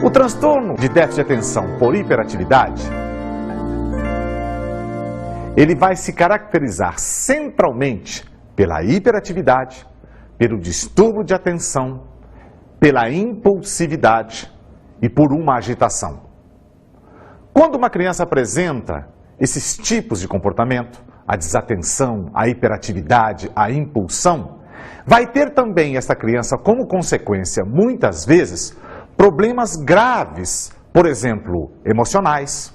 O transtorno de déficit de atenção por hiperatividade, ele vai se caracterizar centralmente pela hiperatividade, pelo distúrbio de atenção, pela impulsividade e por uma agitação. Quando uma criança apresenta esses tipos de comportamento, a desatenção, a hiperatividade, a impulsão, vai ter também essa criança como consequência, muitas vezes, problemas graves, por exemplo, emocionais,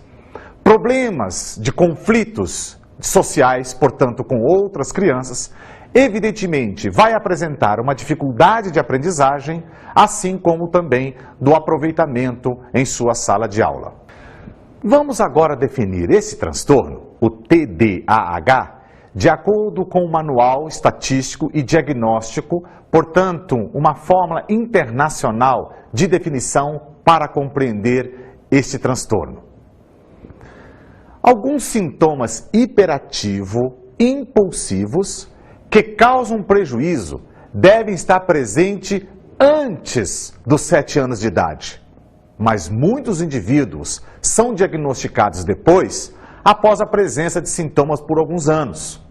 problemas de conflitos sociais, portanto, com outras crianças, evidentemente vai apresentar uma dificuldade de aprendizagem, assim como também do aproveitamento em sua sala de aula. Vamos agora definir esse transtorno, o TDAH, de acordo com o Manual Estatístico e Diagnóstico, portanto, uma fórmula internacional de definição para compreender este transtorno. Alguns sintomas hiperativos-impulsivos que causam prejuízo devem estar presentes antes dos 7 anos de idade, mas muitos indivíduos são diagnosticados depois, após a presença de sintomas por alguns anos.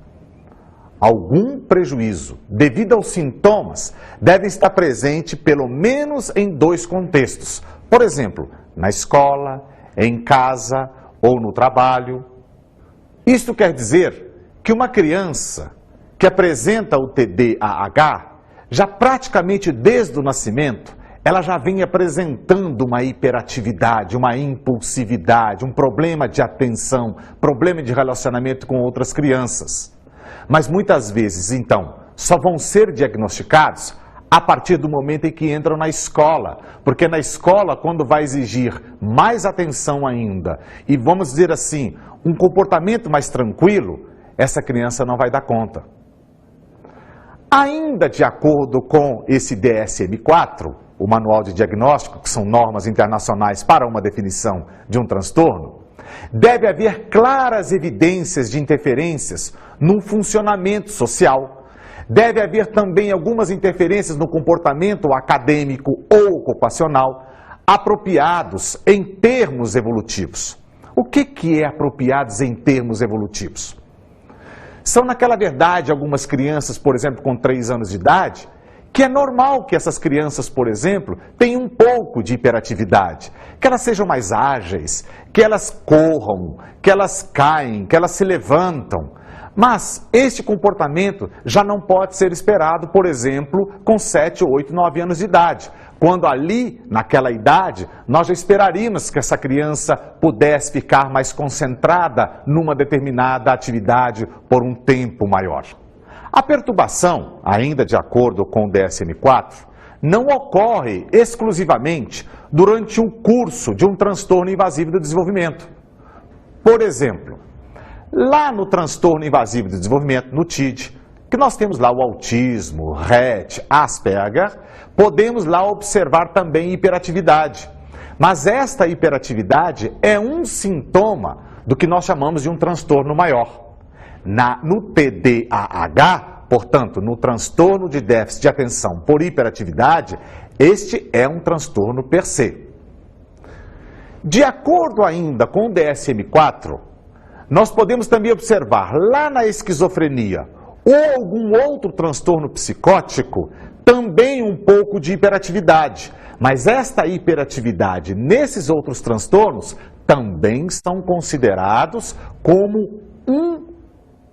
Algum prejuízo devido aos sintomas deve estar presente pelo menos em 2 contextos, por exemplo, na escola, em casa ou no trabalho. Isto quer dizer que uma criança que apresenta o TDAH, já praticamente desde o nascimento, ela já vem apresentando uma hiperatividade, uma impulsividade, um problema de atenção, problema de relacionamento com outras crianças. Mas muitas vezes, então, só vão ser diagnosticados a partir do momento em que entram na escola, porque na escola, quando vai exigir mais atenção ainda, e vamos dizer assim, um comportamento mais tranquilo, essa criança não vai dar conta. Ainda de acordo com esse DSM-4, o Manual de Diagnóstico, que são normas internacionais para uma definição de um transtorno, deve haver claras evidências de interferências no funcionamento social. Deve haver também algumas interferências no comportamento acadêmico ou ocupacional, apropriados em termos evolutivos. O que é apropriados em termos evolutivos? São, naquela verdade, algumas crianças, por exemplo, com 3 anos de idade, que é normal que essas crianças, por exemplo, tenham um pouco de hiperatividade, que elas sejam mais ágeis, que elas corram, que elas caem, que elas se levantam. Mas este comportamento já não pode ser esperado, por exemplo, com 7, 8, 9 anos de idade, quando ali, naquela idade, nós já esperaríamos que essa criança pudesse ficar mais concentrada numa determinada atividade por um tempo maior. A perturbação, ainda de acordo com o DSM-4, não ocorre exclusivamente durante o curso de um transtorno invasivo do desenvolvimento. Por exemplo, lá no transtorno invasivo do desenvolvimento, no TID, que nós temos lá o autismo, Rett, Asperger, podemos lá observar também hiperatividade. Mas esta hiperatividade é um sintoma do que nós chamamos de um transtorno maior. No TDAH, portanto, no transtorno de déficit de atenção por hiperatividade, este é um transtorno per se. De acordo ainda com o DSM-4, nós podemos também observar lá na esquizofrenia ou algum outro transtorno psicótico também um pouco de hiperatividade. Mas esta hiperatividade nesses outros transtornos também são considerados como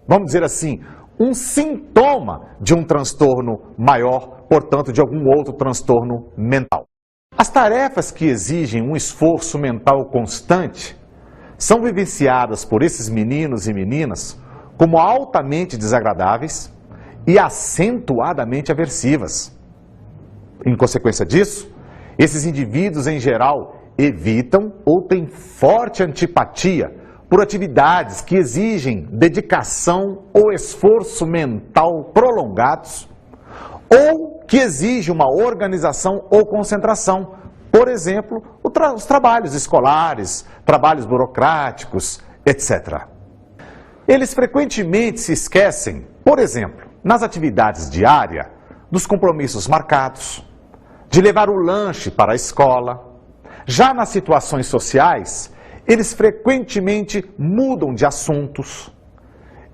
vamos dizer assim, um sintoma de um transtorno maior, portanto, de algum outro transtorno mental. As tarefas que exigem um esforço mental constante são vivenciadas por esses meninos e meninas como altamente desagradáveis e acentuadamente aversivas. Em consequência disso, esses indivíduos, em geral, evitam ou têm forte antipatia por atividades que exigem dedicação ou esforço mental prolongados, ou que exigem uma organização ou concentração. Por exemplo, os trabalhos escolares, trabalhos burocráticos, etc. Eles frequentemente se esquecem, por exemplo, nas atividades diárias, dos compromissos marcados, de levar o lanche para a escola, Já nas situações sociais, eles frequentemente mudam de assuntos,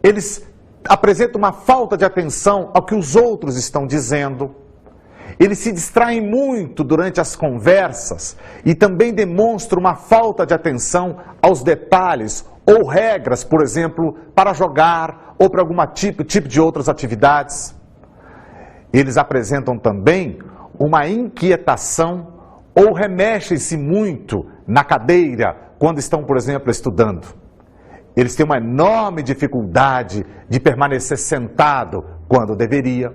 eles apresentam uma falta de atenção ao que os outros estão dizendo, eles se distraem muito durante as conversas e também demonstram uma falta de atenção aos detalhes ou regras, por exemplo, para jogar ou para algum tipo de outras atividades. Eles apresentam também uma inquietação ou remexem-se muito na cadeira quando estão, por exemplo, estudando. Eles têm uma enorme dificuldade de permanecer sentado quando deveria.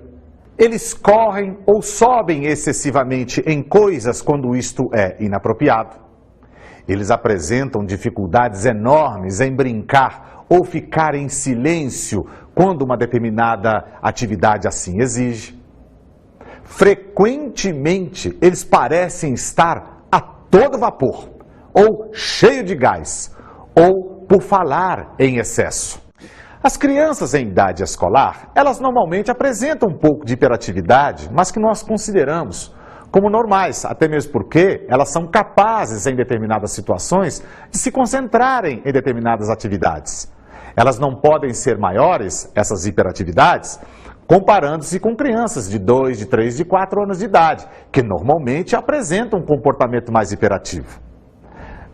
Eles correm ou sobem excessivamente em coisas quando isto é inapropriado. Eles apresentam dificuldades enormes em brincar ou ficar em silêncio quando uma determinada atividade assim exige. Frequentemente, eles parecem estar a todo vapor, ou cheio de gás, ou por falar em excesso. As crianças em idade escolar, elas normalmente apresentam um pouco de hiperatividade, mas que nós consideramos como normais, até mesmo porque elas são capazes, em determinadas situações, de se concentrarem em determinadas atividades. Elas não podem ser maiores, essas hiperatividades, comparando-se com crianças de 2, de 3, de 4 anos de idade, que normalmente apresentam um comportamento mais hiperativo.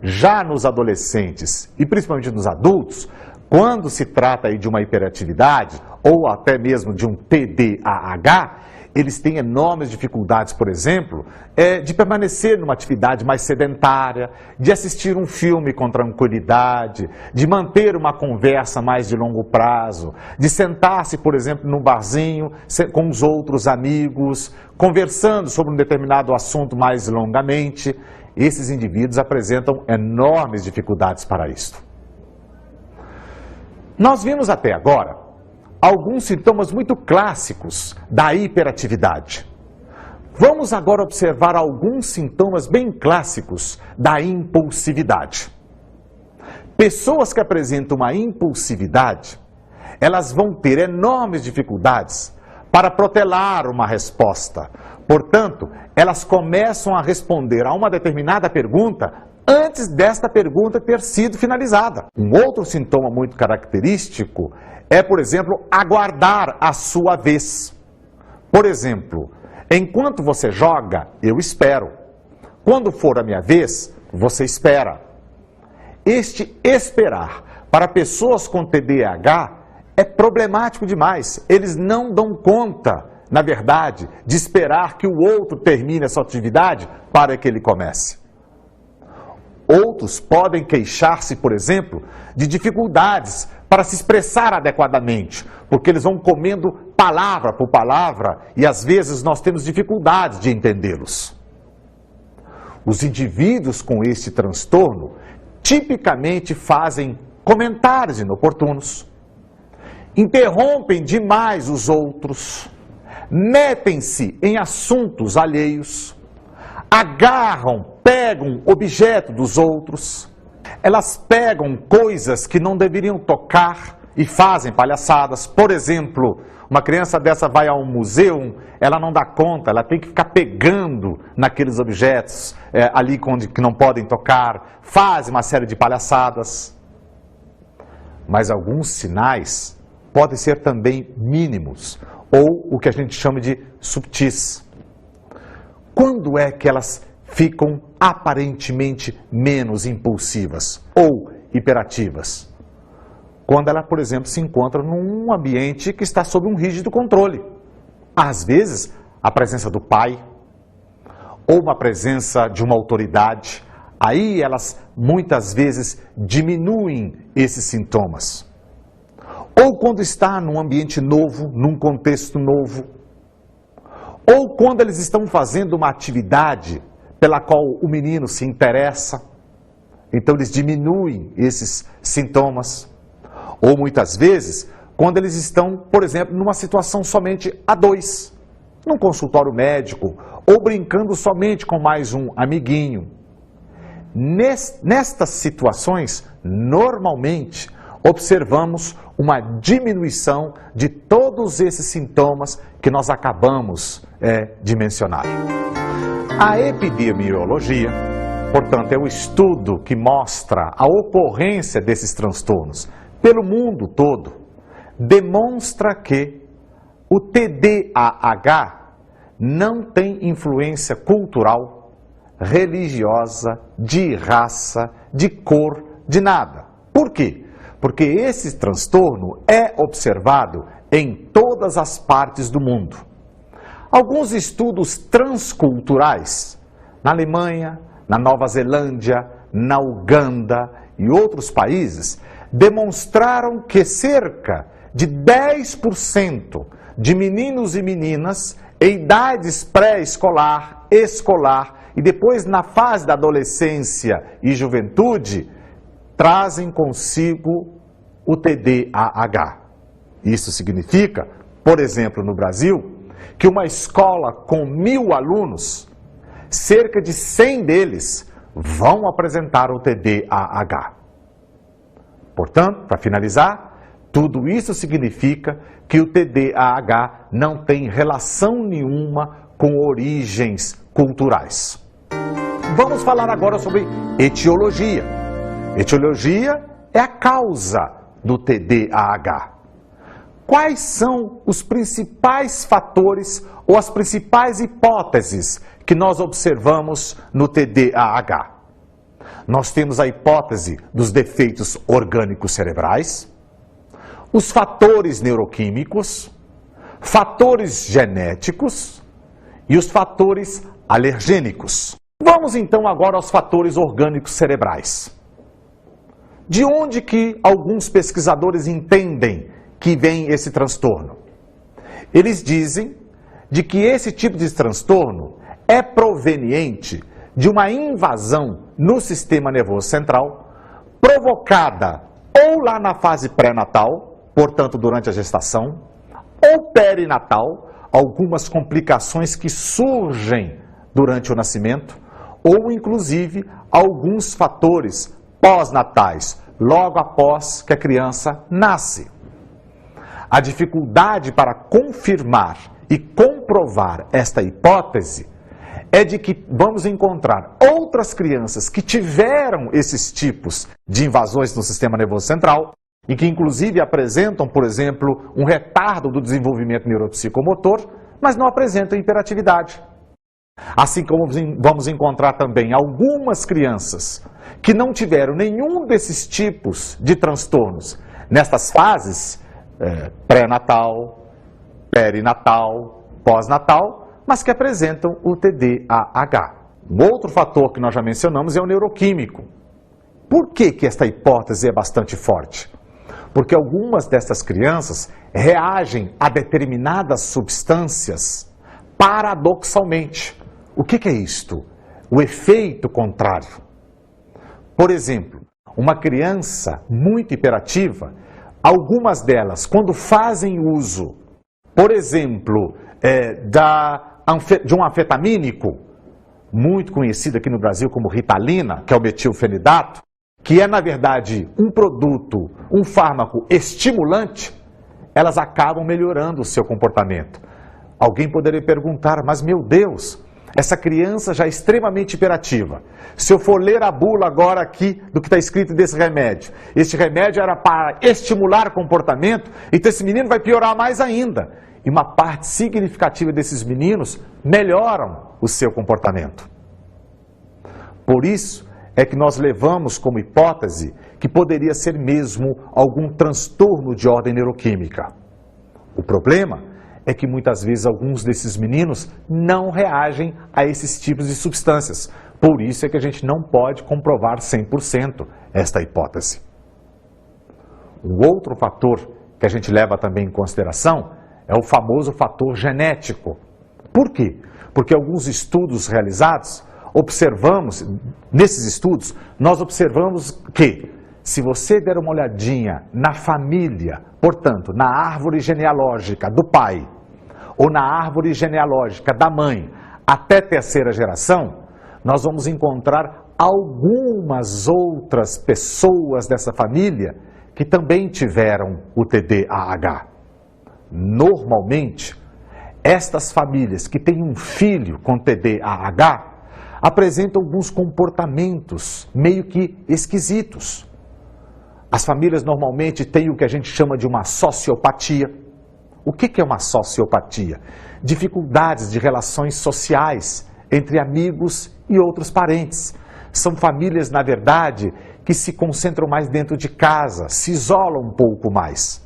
Já nos adolescentes e principalmente nos adultos, quando se trata aí de uma hiperatividade ou até mesmo de um TDAH, eles têm enormes dificuldades, por exemplo, de permanecer numa atividade mais sedentária, de assistir um filme com tranquilidade, de manter uma conversa mais de longo prazo, de sentar-se, por exemplo, num barzinho com os outros amigos, conversando sobre um determinado assunto mais longamente. Esses indivíduos apresentam enormes dificuldades para isto. Nós vimos até agora alguns sintomas muito clássicos da hiperatividade. Vamos agora observar alguns sintomas bem clássicos da impulsividade. Pessoas que apresentam uma impulsividade, elas vão ter enormes dificuldades para protelar uma resposta. Portanto, elas começam a responder a uma determinada pergunta antes desta pergunta ter sido finalizada. Um outro sintoma muito característico é, por exemplo, aguardar a sua vez. Por exemplo, enquanto você joga, eu espero. Quando for a minha vez, você espera. Este esperar para pessoas com TDAH é problemático demais. Eles não dão conta, na verdade, de esperar que o outro termine a sua atividade para que ele comece. Outros podem queixar-se, por exemplo, de dificuldades para se expressar adequadamente, porque eles vão comendo palavra por palavra e às vezes nós temos dificuldades de entendê-los. Os indivíduos com este transtorno tipicamente fazem comentários inoportunos, interrompem demais os outros, metem-se em assuntos alheios, agarram, pegam objeto dos outros, elas pegam coisas que não deveriam tocar e fazem palhaçadas. Por exemplo, uma criança dessa vai a um museu, ela não dá conta, ela tem que ficar pegando naqueles objetos ali que não podem tocar, faz uma série de palhaçadas. Mas alguns sinais podem ser também mínimos, ou o que a gente chama de subtis. Quando é que elas ficam aparentemente menos impulsivas ou hiperativas? Quando ela, por exemplo, se encontra num ambiente que está sob um rígido controle. Às vezes, a presença do pai ou uma presença de uma autoridade, aí elas muitas vezes diminuem esses sintomas. Ou quando está num ambiente novo, num contexto novo, ou quando eles estão fazendo uma atividade pela qual o menino se interessa, então eles diminuem esses sintomas. Ou muitas vezes, quando eles estão, por exemplo, numa situação somente a dois, num consultório médico, ou brincando somente com mais um amiguinho. Nestas situações, normalmente, observamos uma diminuição de todos esses sintomas que nós acabamos de mencionar. A epidemiologia portanto, é o estudo que mostra a ocorrência desses transtornos pelo mundo todo, demonstra que o TDAH não tem influência cultural, religiosa, de raça, de cor, de nada. Por quê? Porque esse transtorno é observado em todas as partes do mundo. Alguns estudos transculturais, na Alemanha, na Nova Zelândia, na Uganda e outros países, demonstraram que cerca de 10% de meninos e meninas em idades pré-escolar, escolar e depois na fase da adolescência e juventude, trazem consigo o TDAH. Isso significa, por exemplo, no Brasil, que uma escola com 1.000 alunos, cerca de 100 deles vão apresentar o TDAH. Portanto, para finalizar, tudo isso significa que o TDAH não tem relação nenhuma com origens culturais. Vamos falar agora sobre etiologia. Etiologia é a causa do TDAH. Quais são os principais fatores ou as principais hipóteses que nós observamos no TDAH? Nós temos a hipótese dos defeitos orgânicos cerebrais, os fatores neuroquímicos, fatores genéticos e os fatores alergênicos. Vamos então agora aos fatores orgânicos cerebrais. De onde que alguns pesquisadores entendem que vem esse transtorno? Eles dizem de que esse tipo de transtorno é proveniente de uma invasão no sistema nervoso central, provocada ou lá na fase pré-natal, portanto durante a gestação, ou perinatal, algumas complicações que surgem durante o nascimento, ou inclusive alguns fatores pós-natais, logo após que a criança nasce. A dificuldade para confirmar e comprovar esta hipótese é de que vamos encontrar outras crianças que tiveram esses tipos de invasões no sistema nervoso central e que inclusive apresentam, por exemplo, um retardo do desenvolvimento neuropsicomotor, mas não apresentam hiperatividade. Assim como vamos encontrar também algumas crianças que não tiveram nenhum desses tipos de transtornos nestas fases pré-natal, perinatal, pós-natal, mas que apresentam o TDAH. Um outro fator que nós já mencionamos é o neuroquímico. Por que esta hipótese é bastante forte? Porque algumas dessas crianças reagem a determinadas substâncias paradoxalmente. O que é isto? O efeito contrário. Por exemplo, uma criança muito hiperativa, algumas delas, quando fazem uso, por exemplo, de um anfetamínico, muito conhecido aqui no Brasil como Ritalina, que é o metilfenidato, que é, na verdade, um produto, um fármaco estimulante, elas acabam melhorando o seu comportamento. Alguém poderia perguntar, mas meu Deus, essa criança já é extremamente hiperativa. Se eu for ler a bula agora aqui do que está escrito desse remédio, este remédio era para estimular comportamento, então esse menino vai piorar mais ainda. E uma parte significativa desses meninos melhoram o seu comportamento. Por isso é que nós levamos como hipótese que poderia ser mesmo algum transtorno de ordem neuroquímica. O problema é que muitas vezes alguns desses meninos não reagem a esses tipos de substâncias. Por isso é que a gente não pode comprovar 100% esta hipótese. Um outro fator que a gente leva também em consideração é o famoso fator genético. Por quê? Porque alguns estudos realizados, nesses estudos, nós observamos que se você der uma olhadinha na família, portanto, na árvore genealógica do pai, ou na árvore genealógica da mãe, até terceira geração, nós vamos encontrar algumas outras pessoas dessa família que também tiveram o TDAH. Normalmente, estas famílias que têm um filho com TDAH apresentam alguns comportamentos meio que esquisitos. As famílias normalmente têm o que a gente chama de uma sociopatia. O que é uma sociopatia? Dificuldades de relações sociais entre amigos e outros parentes. São famílias, na verdade, que se concentram mais dentro de casa, se isolam um pouco mais.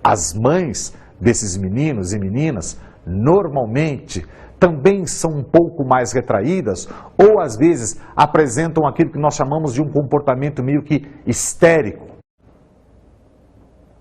As mães desses meninos e meninas, normalmente, também são um pouco mais retraídas ou, às vezes, apresentam aquilo que nós chamamos de um comportamento meio que histérico.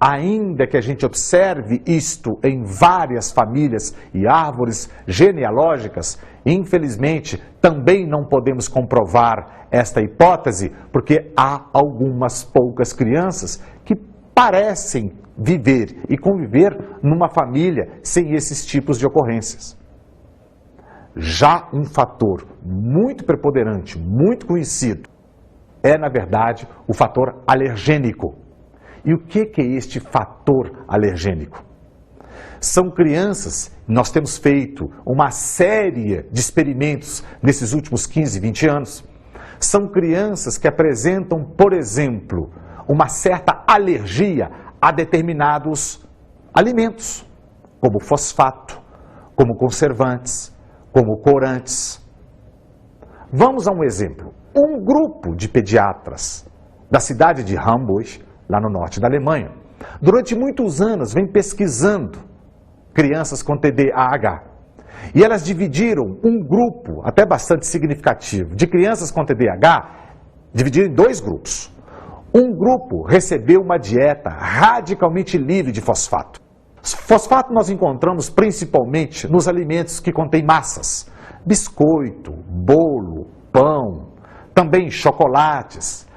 Ainda que a gente observe isto em várias famílias e árvores genealógicas, infelizmente, também não podemos comprovar esta hipótese, porque há algumas poucas crianças que parecem viver e conviver numa família sem esses tipos de ocorrências. Já um fator muito preponderante, muito conhecido, é, na verdade, o fator alergênico. E o que é este fator alergênico? São crianças, nós temos feito uma série de experimentos nesses últimos 15, 20 anos, são crianças que apresentam, por exemplo, uma certa alergia a determinados alimentos, como fosfato, como conservantes, como corantes. Vamos a um exemplo. Um grupo de pediatras da cidade de Hamburg, lá no norte da Alemanha, durante muitos anos vem pesquisando crianças com TDAH. E elas dividiram um grupo, até bastante significativo, de crianças com TDAH, dividiram em dois grupos. Um grupo recebeu uma dieta radicalmente livre de fosfato. Fosfato nós encontramos principalmente nos alimentos que contêm massas, biscoito, bolo, pão, também chocolates,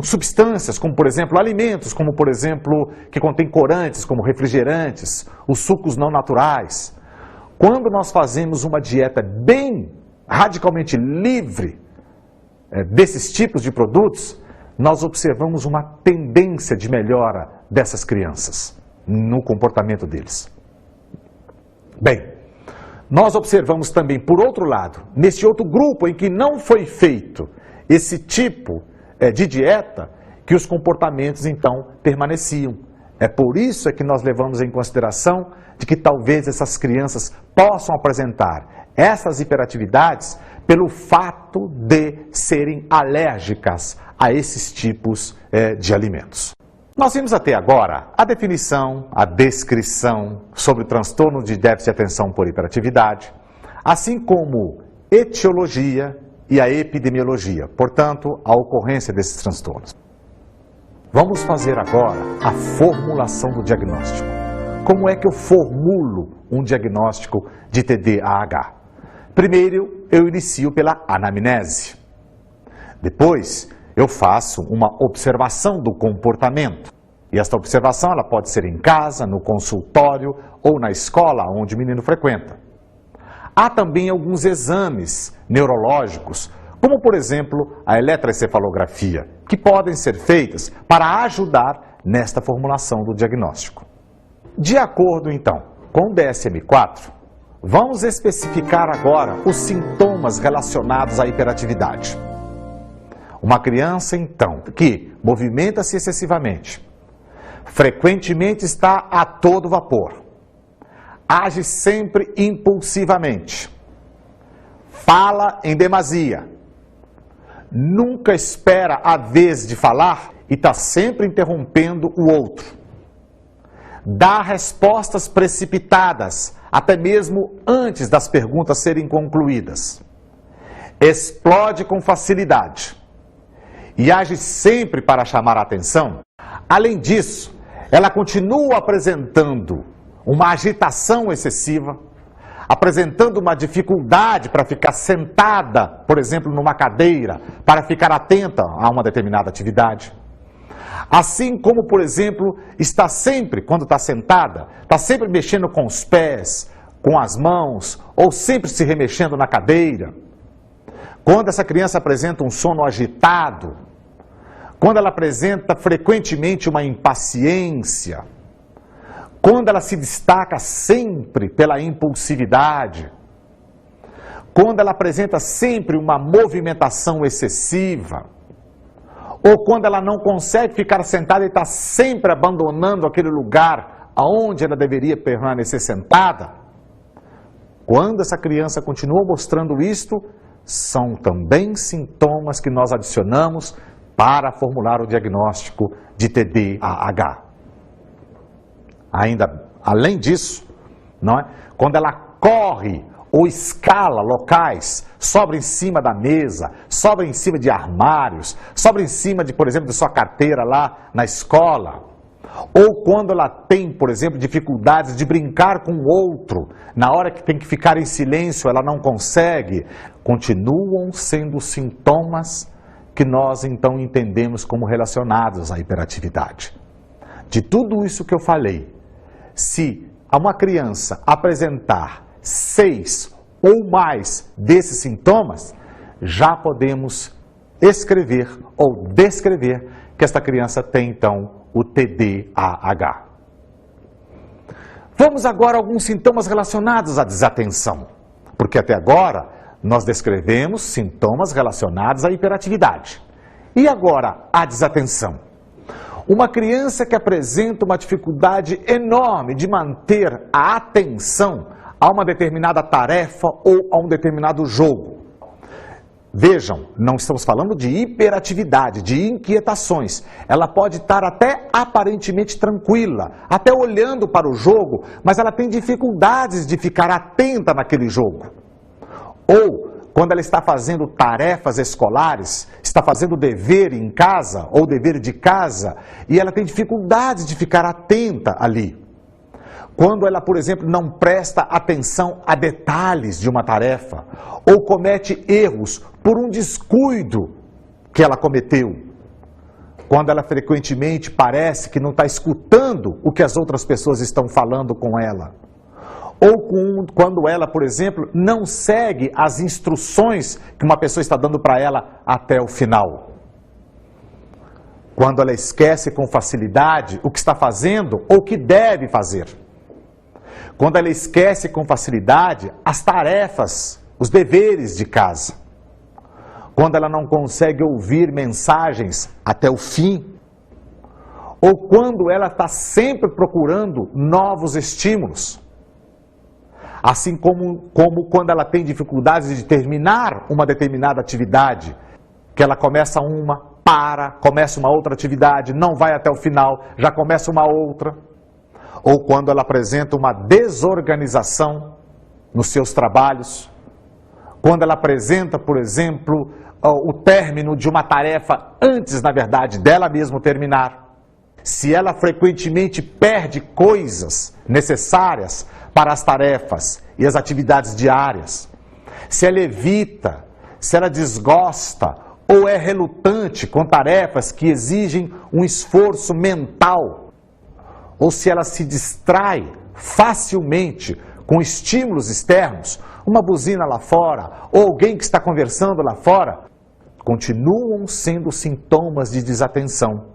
substâncias como, por exemplo, alimentos como, por exemplo, que contêm corantes, como refrigerantes, os sucos não naturais. Quando nós fazemos uma dieta bem radicalmente livre desses tipos de produtos, nós observamos uma tendência de melhora dessas crianças no comportamento deles. Bem, nós observamos também, por outro lado, nesse outro grupo em que não foi feito esse tipo de dieta, que os comportamentos então permaneciam. É por isso que nós levamos em consideração de que talvez essas crianças possam apresentar essas hiperatividades pelo fato de serem alérgicas a esses tipos de alimentos. Nós vimos até agora a definição, a descrição sobre o transtorno de déficit de atenção por hiperatividade, assim como etiologia e a epidemiologia, portanto, a ocorrência desses transtornos. Vamos fazer agora a formulação do diagnóstico. Como é que eu formulo um diagnóstico de TDAH? Primeiro, eu inicio pela anamnese. Depois, eu faço uma observação do comportamento. E esta observação ela pode ser em casa, no consultório ou na escola onde o menino frequenta. Há também alguns exames neurológicos, como por exemplo a eletroencefalografia, que podem ser feitas para ajudar nesta formulação do diagnóstico. De acordo então com o DSM-4, vamos especificar agora os sintomas relacionados à hiperatividade. Uma criança então que movimenta-se excessivamente, frequentemente está a todo vapor, age sempre impulsivamente, fala em demasia, nunca espera a vez de falar e está sempre interrompendo o outro, dá respostas precipitadas, até mesmo antes das perguntas serem concluídas, explode com facilidade e age sempre para chamar a atenção. Além disso, ela continua apresentando uma agitação excessiva, apresentando uma dificuldade para ficar sentada, por exemplo, numa cadeira, para ficar atenta a uma determinada atividade. Assim como, por exemplo, está sempre, quando está sentada, está sempre mexendo com os pés, com as mãos, ou sempre se remexendo na cadeira. Quando essa criança apresenta um sono agitado, quando ela apresenta frequentemente uma impaciência, quando ela se destaca sempre pela impulsividade, quando ela apresenta sempre uma movimentação excessiva, ou quando ela não consegue ficar sentada e está sempre abandonando aquele lugar aonde ela deveria permanecer sentada, quando essa criança continua mostrando isto, são também sintomas que nós adicionamos para formular o diagnóstico de TDAH. Ainda além disso, não é? Quando ela corre ou escala locais, sobra em cima da mesa, sobra em cima de armários, sobra em cima de, por exemplo, de sua carteira lá na escola, ou quando ela tem, por exemplo, dificuldades de brincar com o outro, na hora que tem que ficar em silêncio, ela não consegue, continuam sendo sintomas que nós então entendemos como relacionados à hiperatividade. De tudo isso que eu falei, se uma criança apresentar 6 ou mais desses sintomas, já podemos escrever ou descrever que esta criança tem então o TDAH. Vamos agora a alguns sintomas relacionados à desatenção, porque até agora nós descrevemos sintomas relacionados à hiperatividade. E agora a desatenção? Uma criança que apresenta uma dificuldade enorme de manter a atenção a uma determinada tarefa ou a um determinado jogo. Vejam, não estamos falando de hiperatividade, de inquietações. Ela pode estar até aparentemente tranquila, até olhando para o jogo, mas ela tem dificuldades de ficar atenta naquele jogo. Ou, quando ela está fazendo tarefas escolares, está fazendo dever em casa ou dever de casa, e ela tem dificuldades de ficar atenta ali. Quando ela, por exemplo, não presta atenção a detalhes de uma tarefa, ou comete erros por um descuido que ela cometeu. Quando ela frequentemente parece que não está escutando o que as outras pessoas estão falando com ela. Ou quando ela, por exemplo, não segue as instruções que uma pessoa está dando para ela até o final. Quando ela esquece com facilidade o que está fazendo ou o que deve fazer. Quando ela esquece com facilidade as tarefas, os deveres de casa. Quando ela não consegue ouvir mensagens até o fim. Ou quando ela está sempre procurando novos estímulos. Assim como quando ela tem dificuldades de terminar uma determinada atividade, que ela começa uma, começa uma outra atividade, não vai até o final, já começa uma outra. Ou quando ela apresenta uma desorganização nos seus trabalhos, quando ela apresenta, por exemplo, o término de uma tarefa antes, na verdade, dela mesma terminar. Se ela frequentemente perde coisas necessárias para as tarefas e as atividades diárias, se ela evita, se ela desgosta ou é relutante com tarefas que exigem um esforço mental, ou se ela se distrai facilmente com estímulos externos, uma buzina lá fora, ou alguém que está conversando lá fora, continuam sendo sintomas de desatenção.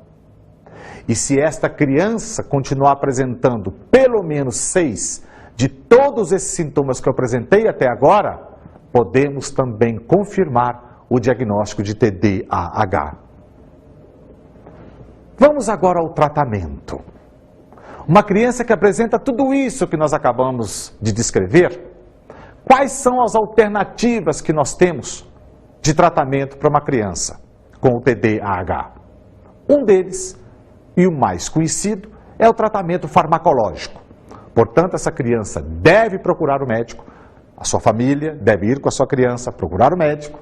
E se esta criança continuar apresentando pelo menos 6 de todos esses sintomas que eu apresentei até agora, podemos também confirmar o diagnóstico de TDAH. Vamos agora ao tratamento. Uma criança que apresenta tudo isso que nós acabamos de descrever, quais são as alternativas que nós temos de tratamento para uma criança com o TDAH? Um deles, e o mais conhecido, é o tratamento farmacológico. Portanto, essa criança deve procurar o médico, a sua família deve ir com a sua criança procurar o médico,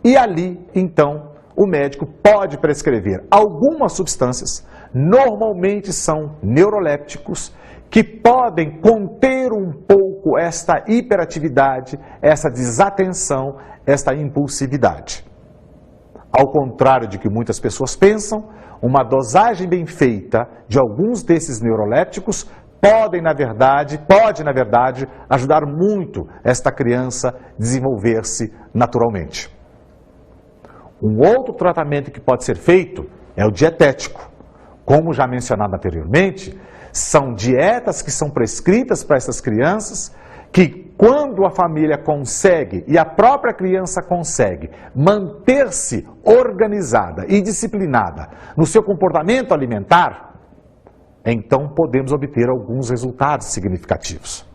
e ali, então, o médico pode prescrever algumas substâncias, normalmente são neurolépticos, que podem conter um pouco esta hiperatividade, essa desatenção, esta impulsividade. Ao contrário de que muitas pessoas pensam, uma dosagem bem feita de alguns desses neurolépticos pode, na verdade, ajudar muito esta criança a desenvolver-se naturalmente. Um outro tratamento que pode ser feito é o dietético. Como já mencionado anteriormente, são dietas que são prescritas para essas crianças que quando a família consegue e a própria criança consegue manter-se organizada e disciplinada no seu comportamento alimentar, então podemos obter alguns resultados significativos.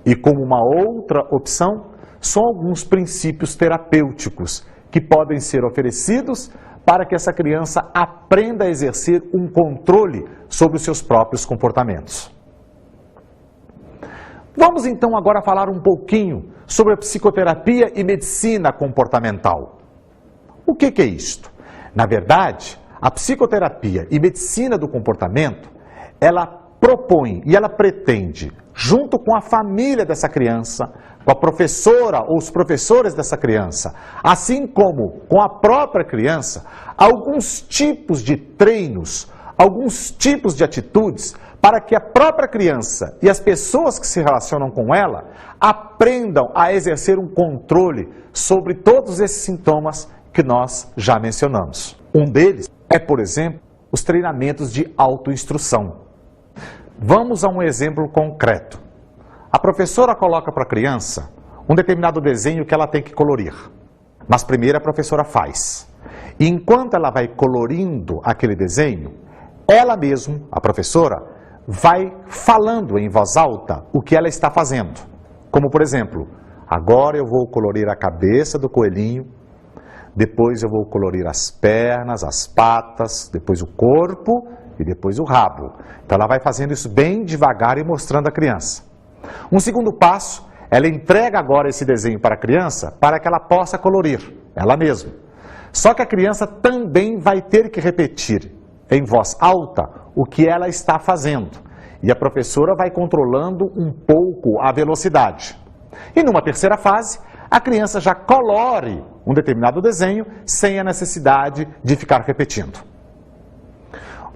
E como uma outra opção, são alguns princípios terapêuticos que podem ser oferecidos para que essa criança aprenda a exercer um controle sobre os seus próprios comportamentos. Vamos então agora falar um pouquinho sobre a psicoterapia e medicina comportamental. O que é isto? Na verdade, a psicoterapia e medicina do comportamento, ela propõe e ela pretende, junto com a família dessa criança, com a professora ou os professores dessa criança, assim como com a própria criança, alguns tipos de treinos, alguns tipos de atitudes para que a própria criança e as pessoas que se relacionam com ela aprendam a exercer um controle sobre todos esses sintomas que nós já mencionamos. Um deles é, por exemplo, os treinamentos de autoinstrução. Vamos a um exemplo concreto. A professora coloca para a criança um determinado desenho que ela tem que colorir. Mas primeiro a professora faz. E enquanto ela vai colorindo aquele desenho, ela mesma, a professora, vai falando em voz alta o que ela está fazendo. Como, por exemplo, agora eu vou colorir a cabeça do coelhinho, depois eu vou colorir as pernas, as patas, depois o corpo e depois o rabo. Então ela vai fazendo isso bem devagar e mostrando à criança. Um segundo passo, ela entrega agora esse desenho para a criança para que ela possa colorir, ela mesma. Só que a criança também vai ter que repetir em voz alta o que ela está fazendo. E a professora vai controlando um pouco a velocidade. E numa terceira fase, a criança já colore um determinado desenho sem a necessidade de ficar repetindo.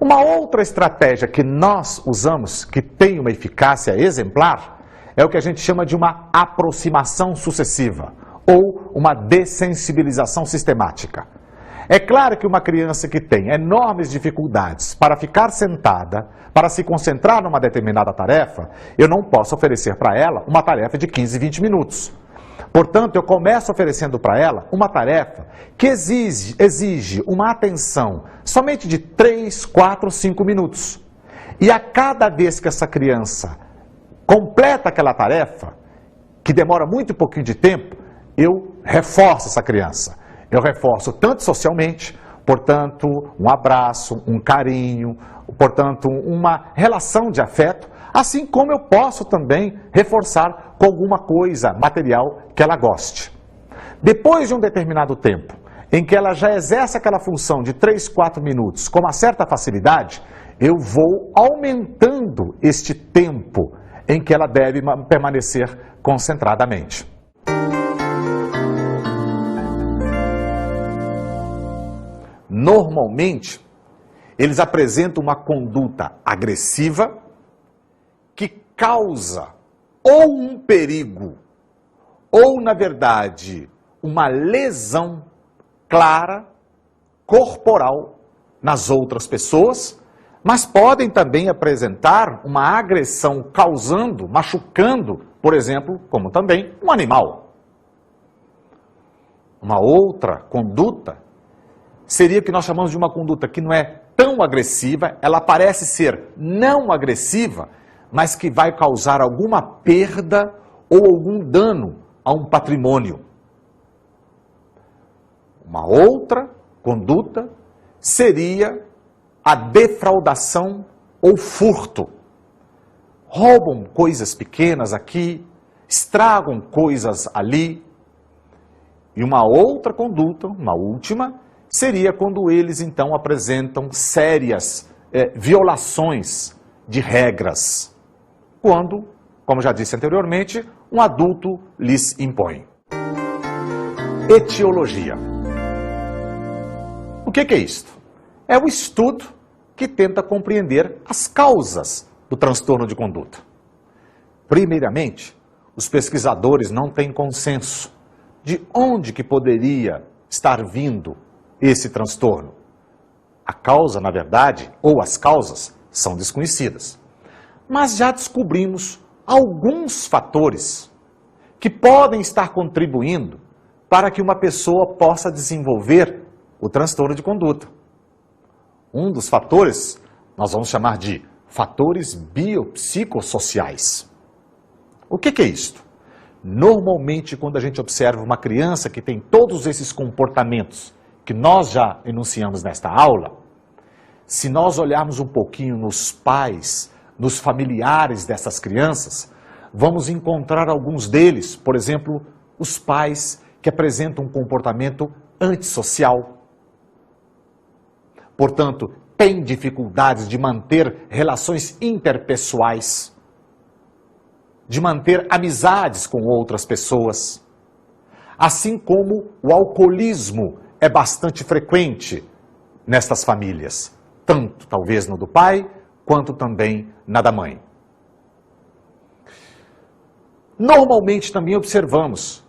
Uma outra estratégia que nós usamos, que tem uma eficácia exemplar, é o que a gente chama de uma aproximação sucessiva ou uma dessensibilização sistemática. É claro que uma criança que tem enormes dificuldades para ficar sentada, para se concentrar numa determinada tarefa, eu não posso oferecer para ela uma tarefa de 15, 20 minutos. Portanto, eu começo oferecendo para ela uma tarefa que exige uma atenção somente de 3, 4, 5 minutos. E a cada vez que essa criança completa aquela tarefa, que demora muito pouquinho de tempo, eu reforço essa criança. Eu reforço tanto socialmente, portanto, um abraço, um carinho, portanto, uma relação de afeto, assim como eu posso também reforçar com alguma coisa material que ela goste. Depois de um determinado tempo, em que ela já exerce aquela função de 3, 4 minutos com uma certa facilidade, eu vou aumentando este tempo em que ela deve permanecer concentradamente. Normalmente, eles apresentam uma conduta agressiva que causa ou um perigo, ou, na verdade, uma lesão clara, corporal, nas outras pessoas, mas podem também apresentar uma agressão causando, machucando, por exemplo, como também um animal. Uma outra conduta seria o que nós chamamos de uma conduta que não é tão agressiva, ela parece ser não agressiva, mas que vai causar alguma perda ou algum dano a um patrimônio. Uma outra conduta seria a defraudação ou furto. Roubam coisas pequenas aqui, estragam coisas ali. E uma outra conduta, uma última, seria quando eles então apresentam sérias violações de regras. Quando, como já disse anteriormente, um adulto lhes impõe. Etiologia. O que é isto? É o estudo que tenta compreender as causas do transtorno de conduta. Primeiramente, os pesquisadores não têm consenso de onde que poderia estar vindo esse transtorno. A causa, na verdade, ou as causas, são desconhecidas. Mas já descobrimos alguns fatores que podem estar contribuindo para que uma pessoa possa desenvolver o transtorno de conduta. Um dos fatores nós vamos chamar de fatores biopsicossociais. O que é isto? Normalmente, quando a gente observa uma criança que tem todos esses comportamentos que nós já enunciamos nesta aula, se nós olharmos um pouquinho nos pais, nos familiares dessas crianças, vamos encontrar alguns deles, por exemplo, os pais que apresentam um comportamento antissocial. Portanto, têm dificuldades de manter relações interpessoais, de manter amizades com outras pessoas. Assim como o alcoolismo é bastante frequente nestas famílias, tanto talvez no do pai, quanto também na da mãe. Normalmente também observamos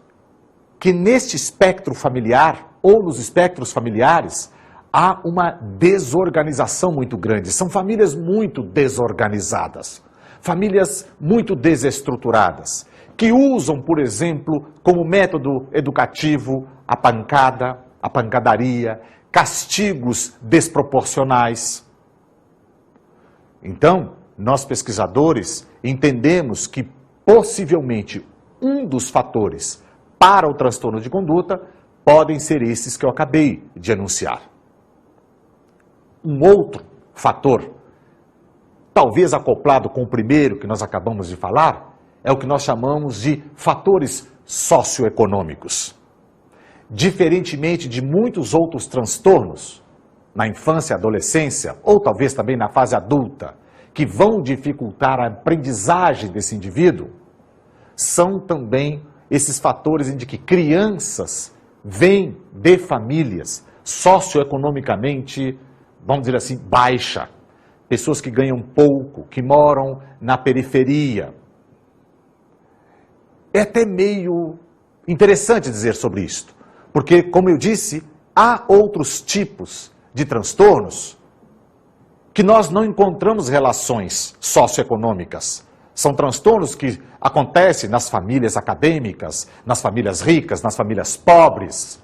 que neste espectro familiar, ou nos espectros familiares, há uma desorganização muito grande. São famílias muito desorganizadas, famílias muito desestruturadas, que usam, por exemplo, como método educativo a pancada, a pancadaria, castigos desproporcionais. Então, nós pesquisadores entendemos que possivelmente um dos fatores para o transtorno de conduta podem ser esses que eu acabei de anunciar. Um outro fator, talvez acoplado com o primeiro que nós acabamos de falar, é o que nós chamamos de fatores socioeconômicos. Diferentemente de muitos outros transtornos, na infância e adolescência, ou talvez também na fase adulta, que vão dificultar a aprendizagem desse indivíduo, são também esses fatores em que crianças vêm de famílias socioeconomicamente, vamos dizer assim, baixa. Pessoas que ganham pouco, que moram na periferia. É até meio interessante dizer sobre isto, porque, como eu disse, há outros tipos de transtornos que nós não encontramos relações socioeconômicas. São transtornos que acontecem nas famílias acadêmicas, nas famílias ricas, nas famílias pobres,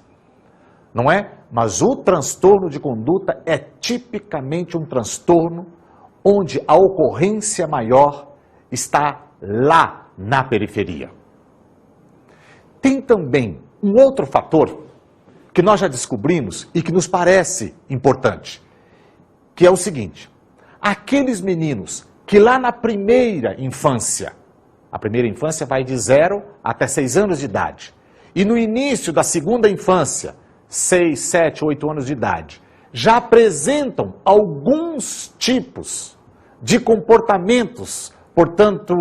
não é? Mas o transtorno de conduta é tipicamente um transtorno onde a ocorrência maior está lá na periferia. Tem também um outro fator que nós já descobrimos e que nos parece importante, que é o seguinte: aqueles meninos que lá na primeira infância, a primeira infância vai de 0 até 6 anos de idade, e no início da segunda infância, 6, 7, 8 anos de idade, já apresentam alguns tipos de comportamentos, portanto,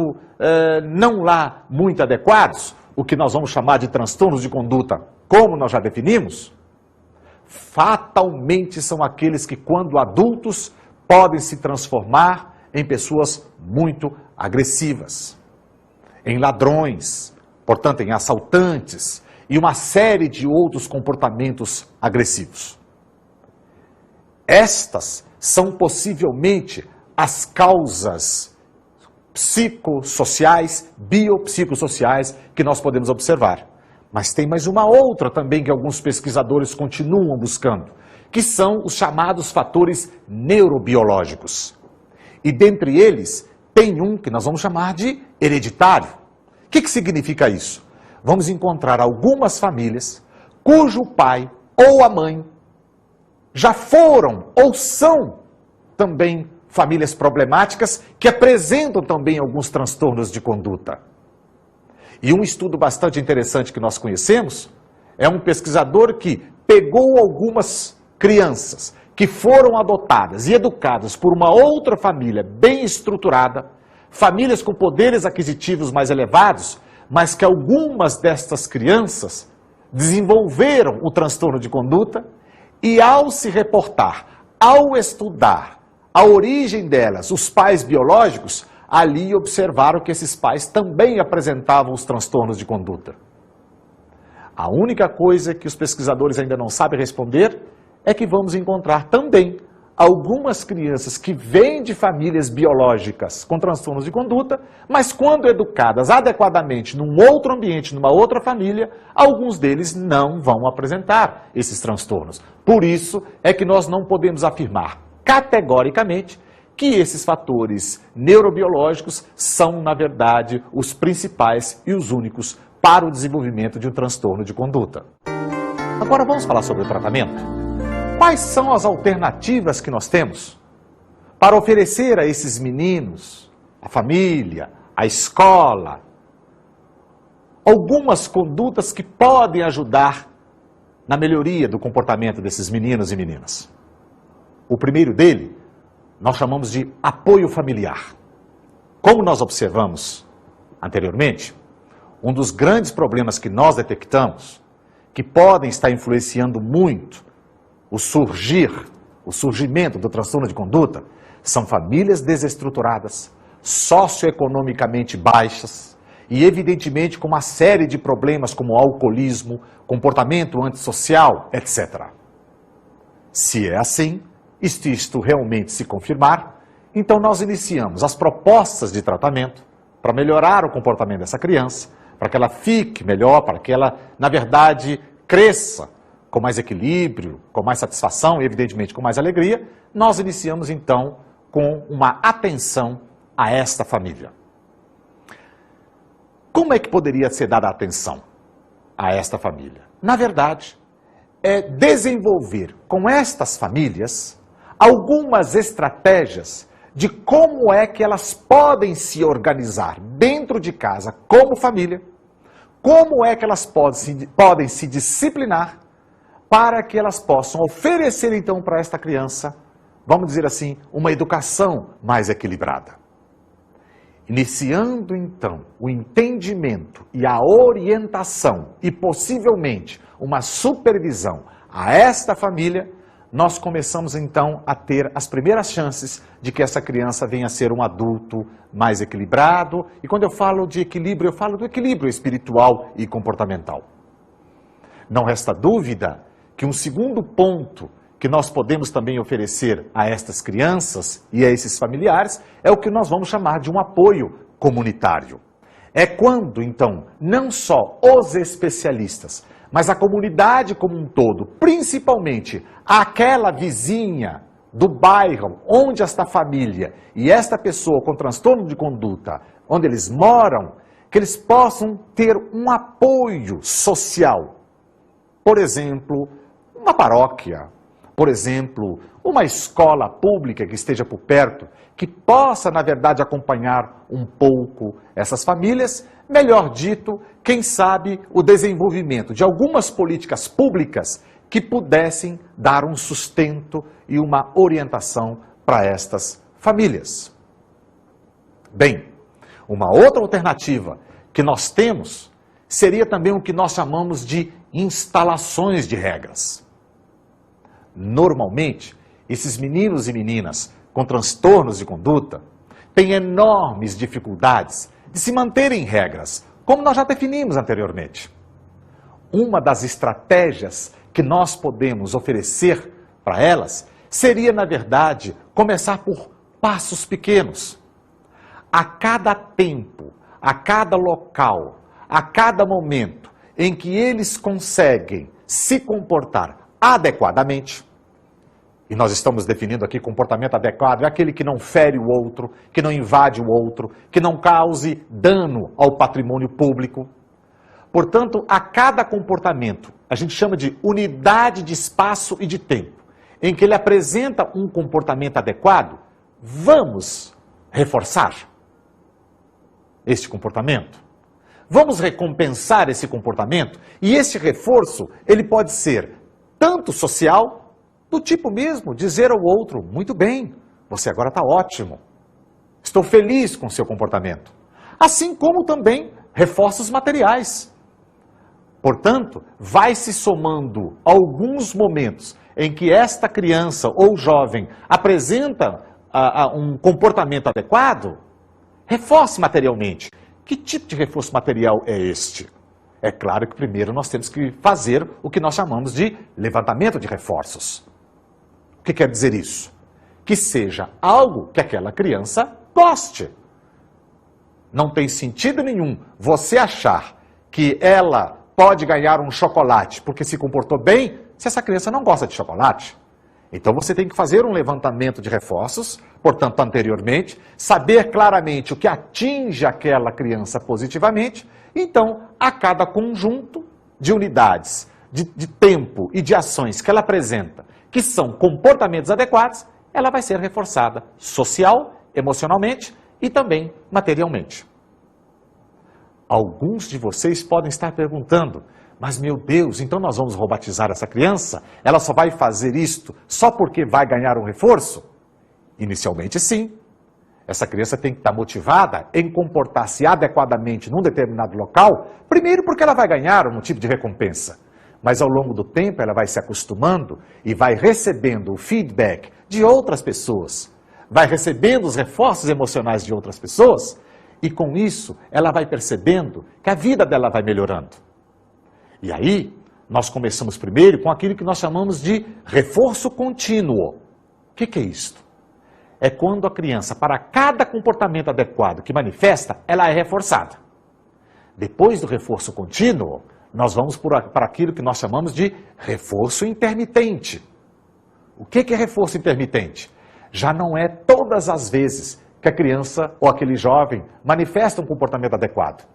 não lá muito adequados, o que nós vamos chamar de transtornos de conduta, como nós já definimos, fatalmente são aqueles que, quando adultos, podem se transformar em pessoas muito agressivas, em ladrões, portanto, em assaltantes, e uma série de outros comportamentos agressivos. Estas são possivelmente as causas psicossociais, biopsicossociais que nós podemos observar. Mas tem mais uma outra também que alguns pesquisadores continuam buscando, que são os chamados fatores neurobiológicos. E dentre eles, tem um que nós vamos chamar de hereditário. O que significa isso? Vamos encontrar algumas famílias cujo pai ou a mãe já foram ou são também famílias problemáticas que apresentam também alguns transtornos de conduta. E um estudo bastante interessante que nós conhecemos é um pesquisador que pegou algumas crianças que foram adotadas e educadas por uma outra família bem estruturada, famílias com poderes aquisitivos mais elevados, mas que algumas destas crianças desenvolveram o transtorno de conduta e, ao se reportar, ao estudar a origem delas, os pais biológicos, ali observaram que esses pais também apresentavam os transtornos de conduta. A única coisa que os pesquisadores ainda não sabem responder é que vamos encontrar também algumas crianças que vêm de famílias biológicas com transtornos de conduta, mas quando educadas adequadamente num outro ambiente, numa outra família, alguns deles não vão apresentar esses transtornos. Por isso é que nós não podemos afirmar categoricamente que esses fatores neurobiológicos são, na verdade, os principais e os únicos para o desenvolvimento de um transtorno de conduta. Agora vamos falar sobre o tratamento. Quais são as alternativas que nós temos para oferecer a esses meninos, a família, a escola, algumas condutas que podem ajudar na melhoria do comportamento desses meninos e meninas? O primeiro dele, nós chamamos de apoio familiar. Como nós observamos anteriormente, um dos grandes problemas que nós detectamos, que podem estar influenciando muito o surgimento do transtorno de conduta, são famílias desestruturadas, socioeconomicamente baixas e, evidentemente, com uma série de problemas como alcoolismo, comportamento antissocial, etc. Se é assim, e se isto realmente se confirmar, então nós iniciamos as propostas de tratamento para melhorar o comportamento dessa criança, para que ela fique melhor, para que ela, na verdade, cresça com mais equilíbrio, com mais satisfação e, evidentemente, com mais alegria. Nós iniciamos, então, com uma atenção a esta família. Como é que poderia ser dada atenção a esta família? Na verdade, é desenvolver com estas famílias algumas estratégias de como é que elas podem se organizar dentro de casa como família, como é que elas podem se disciplinar para que elas possam oferecer então para esta criança, vamos dizer assim, uma educação mais equilibrada. Iniciando então o entendimento e a orientação e possivelmente uma supervisão a esta família, nós começamos então a ter as primeiras chances de que essa criança venha a ser um adulto mais equilibrado. E quando eu falo de equilíbrio, eu falo do equilíbrio espiritual e comportamental. Não resta dúvida que um segundo ponto que nós podemos também oferecer a estas crianças e a esses familiares é o que nós vamos chamar de um apoio comunitário. É quando, então, não só os especialistas, mas a comunidade como um todo, principalmente aquela vizinha do bairro onde esta família e esta pessoa com transtorno de conduta, onde eles moram, que eles possam ter um apoio social. Por exemplo, uma paróquia, por exemplo, uma escola pública que esteja por perto, que possa, na verdade, acompanhar um pouco essas famílias, melhor dito, quem sabe, o desenvolvimento de algumas políticas públicas que pudessem dar um sustento e uma orientação para estas famílias. Bem, uma outra alternativa que nós temos seria também o que nós chamamos de instalações de regras. Normalmente, esses meninos e meninas com transtornos de conduta têm enormes dificuldades de se manterem regras, como nós já definimos anteriormente. Uma das estratégias que nós podemos oferecer para elas seria, na verdade, começar por passos pequenos. A cada tempo, a cada local, a cada momento em que eles conseguem se comportar adequadamente, e nós estamos definindo aqui comportamento adequado, é aquele que não fere o outro, que não invade o outro, que não cause dano ao patrimônio público. Portanto, a cada comportamento, a gente chama de unidade de espaço e de tempo, em que ele apresenta um comportamento adequado, vamos reforçar este comportamento. Vamos recompensar esse comportamento, e esse reforço, ele pode ser tanto social, do tipo mesmo, dizer ao outro, muito bem, você agora está ótimo, estou feliz com o seu comportamento. Assim como também reforços materiais. Portanto, vai se somando alguns momentos em que esta criança ou jovem apresenta um comportamento adequado, reforce materialmente. Que tipo de reforço material é este? É claro que primeiro nós temos que fazer o que nós chamamos de levantamento de reforços. O que quer dizer isso? que seja algo que aquela criança goste. Não tem sentido nenhum você achar que ela pode ganhar um chocolate porque se comportou bem se essa criança não gosta de chocolate. Então você tem que fazer um levantamento de reforços, portanto, anteriormente, saber claramente o que atinge aquela criança positivamente. Então, a cada conjunto de unidades, de tempo e de ações que ela apresenta, que são comportamentos adequados, ela vai ser reforçada social, emocionalmente e também materialmente. Alguns de vocês podem estar perguntando, mas meu Deus, então nós vamos rebatizar essa criança? Ela só vai fazer isto só porque vai ganhar um reforço? Inicialmente sim. Essa criança tem que estar motivada em comportar-se adequadamente num determinado local, primeiro porque ela vai ganhar um tipo de recompensa. Mas ao longo do tempo ela vai se acostumando e vai recebendo o feedback de outras pessoas, vai recebendo os reforços emocionais de outras pessoas, e com isso ela vai percebendo que a vida dela vai melhorando. E aí, nós começamos primeiro com aquilo que nós chamamos de reforço contínuo. O que é isto? É quando a criança, para cada comportamento adequado que manifesta, ela é reforçada. Depois do reforço contínuo, nós vamos para aquilo que nós chamamos de reforço intermitente. O que é reforço intermitente? Já não é todas as vezes que a criança ou aquele jovem manifesta um comportamento adequado.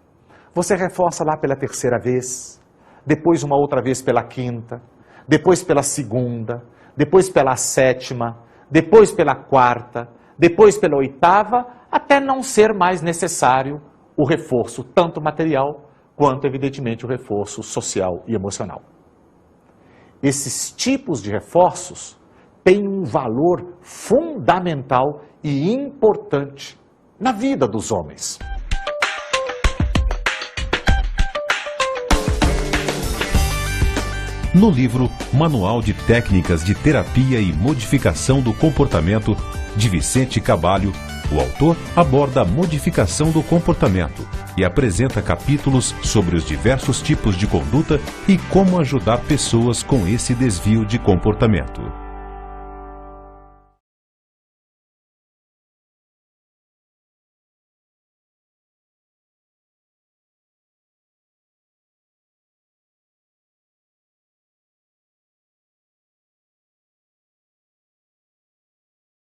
Você reforça lá pela terceira vez, depois uma outra vez pela quinta, depois pela segunda, depois pela sétima, depois pela quarta, depois pela oitava, até não ser mais necessário o reforço, tanto material, quanto, evidentemente, o reforço social e emocional. Esses tipos de reforços têm um valor fundamental e importante na vida dos homens. No livro Manual de Técnicas de Terapia e Modificação do Comportamento, de Vicente Cabalho, o autor aborda a modificação do comportamento e apresenta capítulos sobre os diversos tipos de conduta e como ajudar pessoas com esse desvio de comportamento.